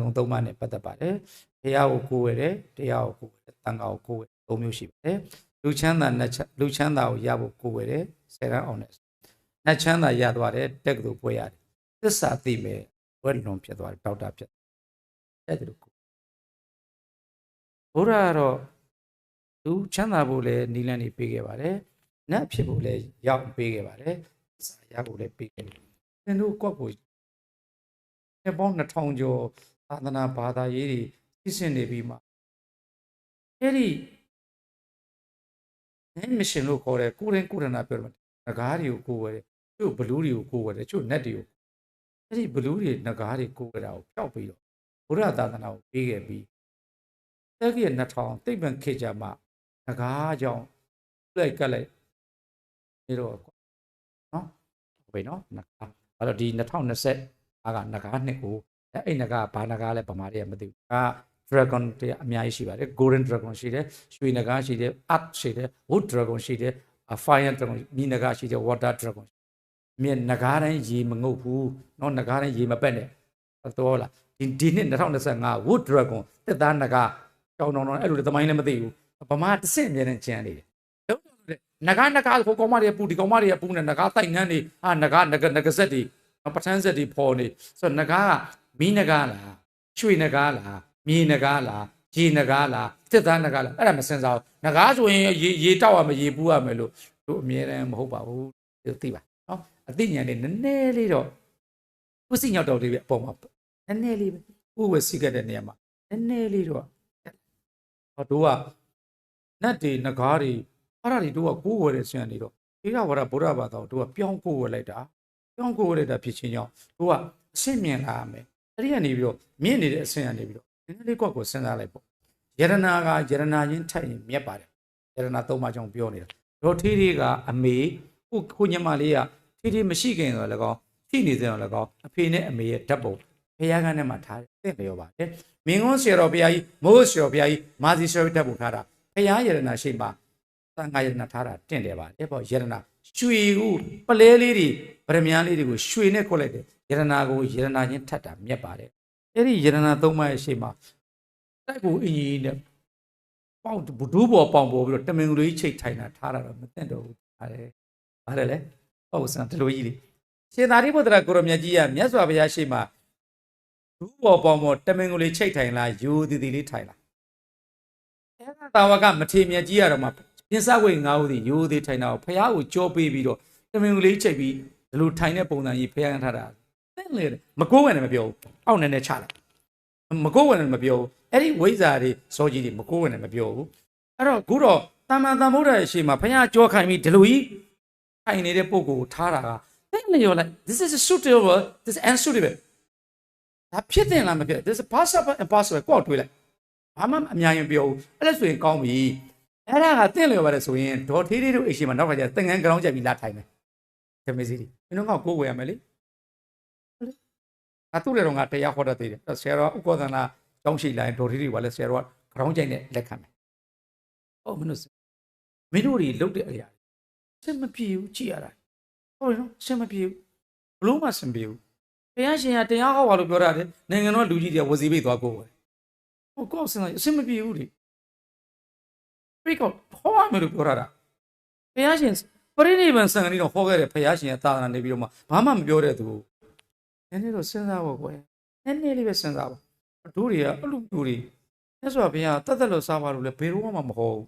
လုံးသုံးပါးနဲ့ပတ်သက်ပါတယ်တရားကိုကိုးဝယ်တယ်တရားကိုကိုးဝယ်တယ်တန်ခါကိုကိုးဝယ်သုံးမျိုးရှိပါတယ်လူချမ်းသာလူချမ်းသာကိုရဖို့ကိုးဝယ်တယ်ဆယ်တန်းအောင်တယ်နတ်ချမ်းသာရသွားတယ်တက်ကတူပွဲရတယ်သစ္စာသိမယ်ဘွဲလွန်ဖြစ်သွားတယ်ဒေါက်တာဖြစ်အဲ့ဒါကိုဘုရားကတော့လူချမ်းသာဖို့လည်းနီလန်းနေပေးခဲ့ပါတယ်နတ်ဖြစ်ဖို့လည်းရောက်ပေးခဲ့ပါတယ်သစ္စာရဖို့လည်းပေးခဲ့တယ်သင်တို့ကောက်ကိုပေါင်း2000ကျော်သာသနာဘာသာရေးတွေသိစင်နေပြီးမှအဲ့ဒီမရှင်လို့ခေါ်တယ်ကိုရင်ကိုရဏပြောတယ်ငကားတွေကိုကိုယ်ဝယ်တယ်ကျို့ဘလူးတွေကိုကိုယ်ဝယ်တယ်ကျို့နတ်တွေကိုအဲ့ဒီဘလူးတွေငကားတွေကိုယ်ဝယ်တာကိုဖျောက်ပြီးတော့ဘုရားသာသနာကိုပေးခဲ့ပြီးတက်ကြီး2000သိပ္ပံခေတ်ကြမှာငကားကြောင့်လိုက်ကလိုက်နေတော့နော်ဟုတ်ပြီနော်ငကားအဲ့တော့ဒီ2020ကငကားနှစ်ကိုအဲ့ငကားဘာငကားလဲဗမာတွေကမသိဘူးdragon တရားအများကြီးရှိပါတယ် golden dragon ရှိတယ်ရွှေနဂါရှိတယ် earth ရှိတယ် wood dragon ရှိတယ် fire dragon မြေနဂါရှိတယ် water dragon မြေနဂါတိုင်းရေမငုပ်ဘူးเนาะနဂါတိုင်းရေမပက်နဲ့တော့လားဒီနှစ်2025 wood dragon တက်သားနဂါတောင်းအဲ့လိုသမိုင်းလည်းမသိဘူးဗမာတစ်ဆင့်အမြဲတမ်းကျန်နေတယ်နဂါဟိုကောင်မတွေပူဒီကောင်မတွေပူနေနဂါတိုက်ငန်းနေနဂါစက်တွေပဋ္ဌာန်းစက်တွေပေါ်နေဆိုတော့နဂါကမီးနဂါလားရွှေနဂါလားမြေနဂါလားရေနဂါလားတစ်သားနဂါလားအဲ့ဒါမစင်စားဘူးနဂါဆိုရင်ရေတောက်ရမယ်ရေပူရမယ်လို့တို့အမြဲတမ်းမဟုတ်ပါဘူးသိပါနော်အသိဉာဏ်လေးနည်းနည်းလေးတော့ဥစိညောက်တော်လေးပဲအပေါ်မှာနည်းနည်းလေးပဲဥဝစီကတဲ့နေရာမှာနည်းနည်းလေးတော့တို့ကနတ်တွေနဂါတွေအဲ့ဒါတွေတို့ကကိုးဝယ်တဲ့ဆင်နေတော့ဒီကဝရဗုဒ္ဓဘာသာကိုတို့ကပြောင်းကိုးဝယ်လိုက်တာဖြစ်ချင်းကြောင့်တို့ကအရှင်းမြင်လာမယ်အဲ့ဒီကနေပြီးတော့မြင့်နေတဲ့အဆင့်ကနေပြီးတော့နည်းနည်းလေးကွက်ကိုစဉ်းစားလိုက်ပေါ့ယရနာကယရနာချင်းထိုက်ရင်မြက်ပါတယ်ယရနာသုံးပါးကြောင့်ပြောနေတာတို့ထီးတွေကအမေကိုညမလေးကထီးမရှိခင်ဆိုတော့လည်းကောင်းရှိနေစဉ်တော့လည်းကောင်းအဖေနဲ့အမေရဲ့ဓာတ်ပုံဖခင်ကနဲ့မှထားတယ်သိလျောပါတယ်မင်းကုန်းဆရာတော်ဘုရားကြီးမိုးဆရာတော်ဘုရားကြီးမာစီဆရာဓာတ်ပုံထားတာဖခင်ယရနာရှိမှသံဃာယရနာထားတာတင့်တယ်ပါတယ်ပေါ့ယရနာရွှေကိုပလဲလေးတွေဗရမ ्यां လေးတွေကိုရွှေနဲ့ခွက်လိုက်တယ်ယရနာကိုယရနာချင်းထပ်တာမြက်ပါတယ်အဲ့ဒီယရနာသုံးပါးရဲ့ရှေ့မှာတိုက်ကိုအင်ကြီးနဲ့ပေါင်ဒူးပေါ်ပေါင်ပေါ်ပြီးတော့တမင်ကလေးချိတ်ထိုင်တာထားတာတော့မသိတော့ဘူးပါတယ်ဗါတယ်လေဟုတ်စံတလူကြီးလေးရှင်သာရိပုတ္တရာကိုရမြတ်ကြီးကမြတ်စွာဘုရားရှေ့မှာဒူးပေါ်ပေါင်ပေါ်တမင်ကလေးချိတ်ထိုင်လားယူသည်သည်လေးထိုင်လားအဲ့ဒါတာဝကမထေမြတ်ကြီးကတော့မှပြင်စဝိတ်ငါးဦးသည်ယူသည်ထိုင်တာကိုဘုရားကိုကြောပေးပြီးတော့တမင်ကလေးချိတ်ပြီးဒီလိုထိုင်တဲ့ပုံစံကြီးဘုရားကထားတာသိလေမကိုးဝင်လည်းမပြောဘူးအောက်နဲ့နဲ့ချလိုက်မကိုးဝင်လည်းမပြောဘူးအဲ့ဒီဝိဇ္ဇာတွေစောကြီးတွေမကိုးဝင်လည်းမပြောဘူးအဲ့တော့ခုတော့တမန်တန်ဗုဒ္ဓရဲ့ရှေ့မှာဘုရားကြောခိုင်ပြီးဒီလိုကြီးထိုင်နေတဲ့ပုံကိုထားတာကသိလေရောလိုက် this is suitable this is unsuitable ဒါဖြစ်တယ်လားမဖြစ် this is possible impossible ကိုတွေးလိုက်ဘာမှအများကြီးပြောဘူးအဲ့ဒါဆိုရင်ကောင်းပြီအဲ့ဒါကသိလေရောပါတယ်ဆိုရင်ဒေါ်ထေးသေးတို့အိမ်ရှိမှာနောက်ခါကျသင်္ကန်းကြောင်းကြက်ပြီးလာထိုင်မယ်ဓမေစီဒီမင်းတို့ကကိုးဝယ်ရမယ်လေအတူလည်းတော့ငါတရားဟောတတ်သေးတယ်ဆရာတော်ဥက္ကောသနာကျောင်းရှိလိုက်ဒေါ်ထေးတွေပါလဲဆရာတော်ကခေါင်းကြိုက်နဲ့လက်ခံမယ်ဟုတ်မင်းတို့တွေလုတ်တဲ့အရာစင်မပြေဘူးကြည်ရတာဟုတ်တယ်နော်စင်မပြေဘူးဘလို့မှစင်ပြေဘူးဘုရားရှင်ကတရားဟောပါလို့ပြောရတယ်နိုင်ငံတော်လူကြီးတွေဝစီပိတ်သွားကိုယ်ဟုတ်ကောက်စင်အစင်မပြေဘူးလေပြိကောဟောရမယ်လို့ပြောရတာဘုရားရှင်ပရိနိဗ္ဗာန်စံကနေတော့ဟောခဲ့တယ်ဘုရားရှင်ရဲ့သာသနာနေပြီးတော့မှဘာမှမပြောတဲ့သူနည်းနည်းတော့စဉ်းစားဖို့ကွယ်နည်းနည်းလေးပဲစဉ်းစားပါတို့တွေကအဲ့လိုမျိုးတွေမြတ်စွာဘုရားတတ်လို့စားပါလို့လဲဘယ်တော့မှမဟောဘူး